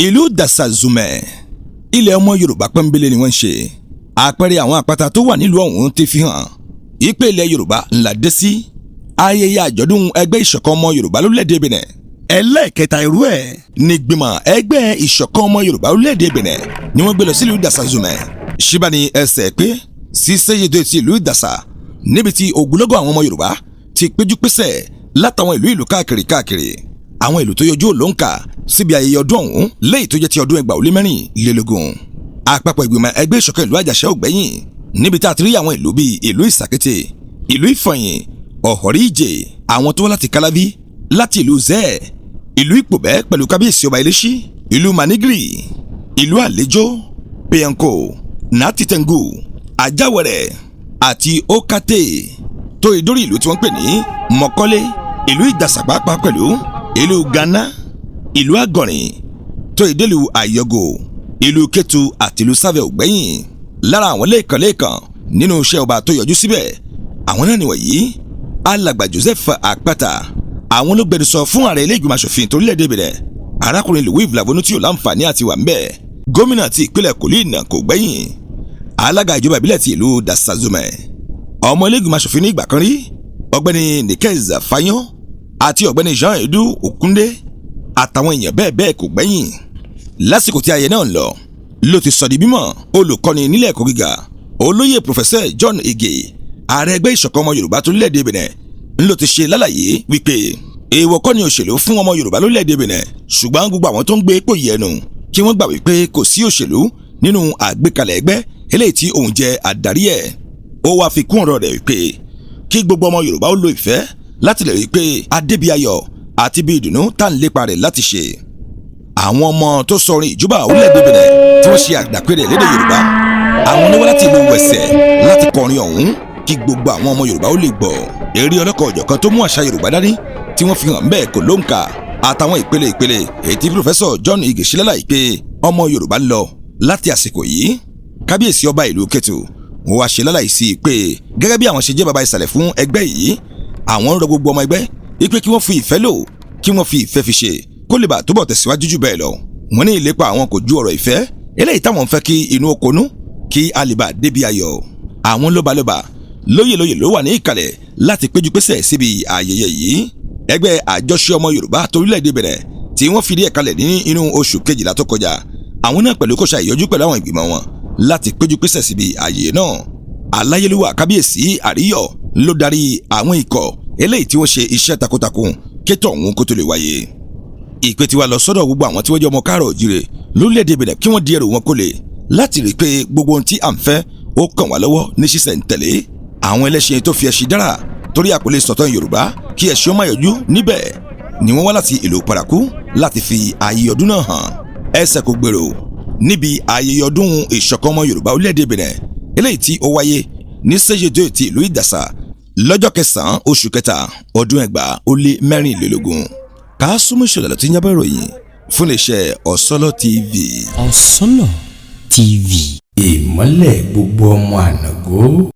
Ílù Dassa Zumẹ ilẹ̀ ọmọ Yorùbá pọ́nbélé ni wọ́n ń ṣe. Àpẹẹrẹ àwọn àpáta tó wà nílùú ọ̀hún ti fi hàn ìpè ilẹ̀ Yorùbá ńlá dé sí ayẹyẹ àjọ̀dún ẹgbẹ́ ìṣọ̀kan ọmọ Yorùbá lórílẹ̀‐èdè Benin. ẹlẹ́ẹ̀kẹta irú ẹ̀ ní gbìmọ̀ ẹgbẹ́ ìṣọ̀kan ọmọ Yorùbá lórílẹ̀‐èdè Benin ni wọ́n gbé lọ sí Ílù Dassa Zumẹ. ṣíbà ní ẹsẹ̀ pé sí sẹ́yẹ̀dọ̀ ti Ílù Dassa níbi tí ogunlọ́gọ̀ àwọn ọmọ Yorùbá ti péjú pésẹ̀ látàwọn ìlú káàkiri. Àwọn ìlú tó yọjú òlóǹkà síbi ayẹyẹ ọdún ọ̀hún léyìí tó jẹ́ ti ọdún 2024. Àpapọ̀ ìgbìmọ̀ ẹgbẹ́ ìṣọ̀kan ìlú Àjàṣẹ́ ògbẹ́yìn níbi tá a ti rí àwọn ìlú bíi ìlú Ìsàkété, ìlú Ìfọ̀yìn, Ọ̀họ̀rí Ìjè, àwọn tó wá láti Kálábí, láti ìlú Zẹ́, ìlú Ìpòbẹ́ pẹ̀lú kábíyèsí ọba Eléṣí, ìlú Manigiri, ìlú Àléjò, Péyànkó, Nàtìtẹ̀ngù, Àjáwẹ̀rẹ̀ àti Ókàté tó ìdórí ìlú tí wọ́n pè ní Mọ̀kọ́lé, ìlú Ìdàsà pàápàá pẹ̀lú ìlú Ghana, ìlú Àgọ̀rìn tó ìdélù Àyọ̀gò, ìlú Kétu àti ìlú Sáfẹ̀ ògbẹ́yìn. Lára àwọn lẹ́ẹ̀kan nínú iṣẹ́ ọba tó yọjú síbẹ̀ àwọn náà nìwọ̀nyí: alàgbà Joseph Àpáta, àwọn ló gbẹnusọ fún ààrẹ ilé ìgbìmọ̀ aṣòfin torílẹ̀-èdè Benin arákùnrin Louis Vlavonu tí ò láǹfààní àti wà ń bẹ̀, gómìnà ti ìpínlẹ̀ Kolina kò gbẹ́yìn, alága ìjọba ìbílẹ̀ ti Ílù Dassa Zumẹ, ọmọ ilé ìgbìmọ̀ aṣòfin ní ìgbà kan rí ọ̀gbẹ́ni Nikez Fayon àti ọ̀gbẹ́ni Jean-Edu Okunde àtàwọn èèyàn bẹ́ẹ̀ kò gbẹ́yìn. Lásìkò tí ayẹyẹ náà ń lọ ló ti sọ di mímọ̀ olùkọ́ni nílẹ̀ ẹ̀kọ́ gíga olóyè Professor John Ige, ààrẹ ẹgbẹ́ ìṣọ̀kan ọmọ Yorùbá tó lórílẹ̀‐èdè Benin ló ti ṣe lálàyé wípé èèwọ̀ kọ́ ni òṣèlú fún ọmọ Yorùbá lórílẹ̀‐èdè Benin, ṣùgbọ́n gbogbo àwọn tó ń gbé ipò yìí ẹnu kí wọ́n gbà wípé kò sí òṣèlú nínú àgbékalẹ̀ ẹgbẹ́ eléyìí tí òun jẹ́ adarí ẹ̀. Ó wáá fi kún ọ̀rọ̀ rẹ̀ wípé kí gbogbo ọmọ Yorùbá ó lo ìfẹ́ láti lè rí i pé adébíyayọ̀ àti bí ìdùnnú tá ń lépa rẹ̀ láti ṣe. Àwọn ọmọ tó sọ orin ìjúbà orílẹ̀-èdè Benin tí wọ́n ṣe àgbàpèrè lédè Yorùbá, àwọn oníwá láti ìlú Wẹ̀sẹ̀ láti kọrin ọ̀hún kí gbogbo àwọn ọmọ Yorùbá ó lè gbọ́. Eré ọlọ́kọ̀ ọ̀jọ̀kan tó mú àṣà Yorùbá dání tí wọ́n fi hàn bẹ́ẹ̀ kò lóǹkà àtàwọn ìpele èyí tí Professor John Ige ṣe lálàyé pé ọmọ Yorùbá lọ láti àsìkò yìí. Kábíyèsí ọba ìlú Kétu wọ́n wá ṣe lálàyé sí i pé gẹ́gẹ́ bí àwọn ṣe jẹ́ baba ìsàlẹ̀ fún ẹgbẹ́ yìí, àwọn ń rọ gbogbo ọmọ ẹgbẹ́ ipe kí wọ́n fi ìfẹ́ lò, kí wọ́n fi ìfẹ́ fi ṣe kó lè bá túbọ̀ tẹ̀síwájú jù bẹ́ẹ̀ lọ. Wọ́n ní ìlépa àwọn kò ju ọ̀rọ̀ ìfẹ́ eléyìí táwọn ń fẹ́ kí inú okonú kí a lè bá débi ayọ̀. Àwọn lọ́balọ́ba lóyè ló wà ní ìkàlẹ̀ láti péjú pésẹ̀ síbi ayẹyẹ yìí. Ẹgbẹ́ àjọṣe ọmọ Yorùbá torílẹ̀-èdè Benin tí wọ́n fìdí ẹ̀ kalẹ̀ ní inú oṣù kejìlá tó kọjá, àwọn náà pẹ̀lú kóṣà ìyọjú pẹ̀lú àwọn ìgbìmọ̀ wọn láti péjú pésẹ̀ síbi ayẹyẹ náà. Aláyélúwà kábíyèsí àríyọ̀ ló darí àwọn ikọ̀ eléyìí tí wọ́n ṣe iṣẹ́ takuntakun kétọ̀ ọ̀hún kó tó lè wáyé. Ìpè tí wá lọ sọ́dọ̀ gbogbo àwọn tí wọ́n jẹ́ ọmọ káàrọ̀ òjìrè lórílẹ̀‐èdè Benin kí wọ́n di ẹrù wọn kó lè láti rí i pé gbogbo ohun tí à ń fẹ́ ó kàn wá lọ́wọ́ ní ṣísẹ̀ ń tẹ̀lé. Àwọn ẹlẹ́ṣin tó fi ẹṣin dára torí àpòlé sọ̀tàn Yorùbá kí ẹṣin ó má yọjú níbẹ̀ ni wọ́n wá láti ìlú Paraku láti fi ayẹyẹ ọdún náà hàn. Ẹsẹ̀ kò gbèrò níbi ayẹyẹ ọdún ìṣọ̀kan ọmọ Yorùbá orílẹ̀‐èdè Benin eléyìí tí ó wáyé ní sẹ́yẹ̀dọ̀ ti ìlú Ìdàsà lọ́jọ́ 9 oṣù kẹta ọdún 2024. Kásùmù ìṣẹ̀lẹ̀ tí ń jábọ̀ ìròyìn fún iléeṣẹ́ Ọ̀sọ́lọ̀ TV. Ọ̀sọ́lọ̀ TV. Ìmọ́lẹ̀ gbogbo ọmọ ànàgó.